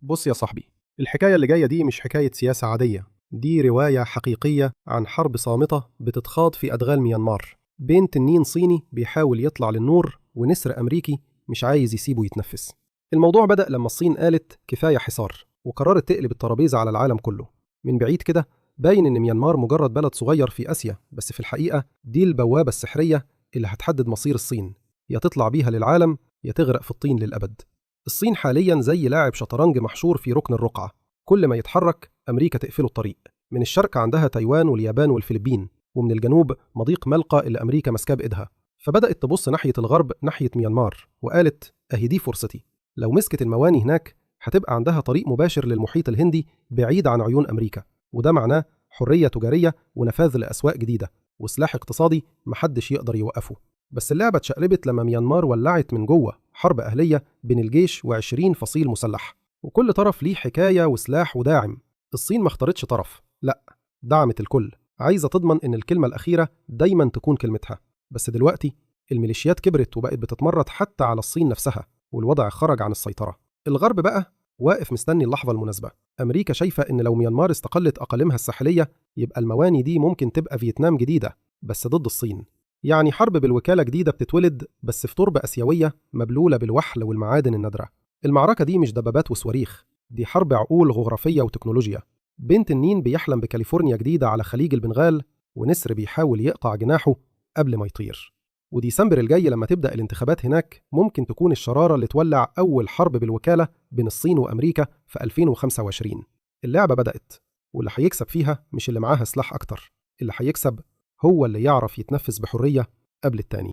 بص يا صاحبي، الحكاية اللي جاية دي مش حكاية سياسة عادية، دي رواية حقيقية عن حرب صامتة بتتخاض في أدغال ميانمار بين تنين صيني بيحاول يطلع للنور ونسر أمريكي مش عايز يسيبه يتنفس. الموضوع بدأ لما الصين قالت كفاية حصار وقررت تقلب الترابيزة على العالم كله. من بعيد كده باين إن ميانمار مجرد بلد صغير في آسيا، بس في الحقيقة دي البوابة السحرية اللي هتحدد مصير الصين، يا تطلع بيها للعالم يا تغرق في الطين للأبد. الصين حالياً زي لاعب شطرنج محشور في ركن الرقعة، كل ما يتحرك أمريكا تقفله الطريق. من الشرق عندها تايوان واليابان والفلبين، ومن الجنوب مضيق ملقا اللي أمريكا ماسكاه بإيدها. فبدأت تبص ناحية الغرب، ناحية ميانمار، وقالت أهي دي فرصتي. لو مسكت المواني هناك هتبقى عندها طريق مباشر للمحيط الهندي بعيد عن عيون أمريكا، وده معناه حرية تجارية ونفاذ لأسواق جديدة وسلاح اقتصادي محدش يقدر يوقفه. بس اللعبة اتشقلبت لما ميانمار ولعت من جوه حرب أهلية بين الجيش و20 فصيل مسلح، وكل طرف ليه حكاية وسلاح وداعم. الصين ما اختارتش طرف، لا، دعمت الكل، عايزة تضمن إن الكلمة الأخيرة دايما تكون كلمتها. بس دلوقتي الميليشيات كبرت وبقت بتتمرد حتى على الصين نفسها، والوضع خرج عن السيطرة. الغرب بقى واقف مستني اللحظة المناسبة. أمريكا شايفة إن لو ميانمار استقلت أقاليمها الساحلية يبقى المواني دي ممكن تبقى فيتنام جديدة بس ضد الصين. يعني حرب بالوكالة جديدة بتتولد بس في تربة آسيوية مبلولة بالوحل والمعادن النادرة. المعركة دي مش دبابات وصواريخ، دي حرب عقول جغرافية وتكنولوجيا. بين تنين بيحلم بكاليفورنيا جديدة على خليج البنغال، ونسر بيحاول يقطع جناحه قبل ما يطير. وديسمبر الجاي لما تبدأ الانتخابات هناك ممكن تكون الشرارة اللي تولع أول حرب بالوكالة بين الصين وأمريكا في 2025. اللعبة بدأت، واللي هيكسب فيها مش اللي معاها سلاح أكتر، اللي هيكسب هو اللي يعرف يتنفس بحرية قبل التاني.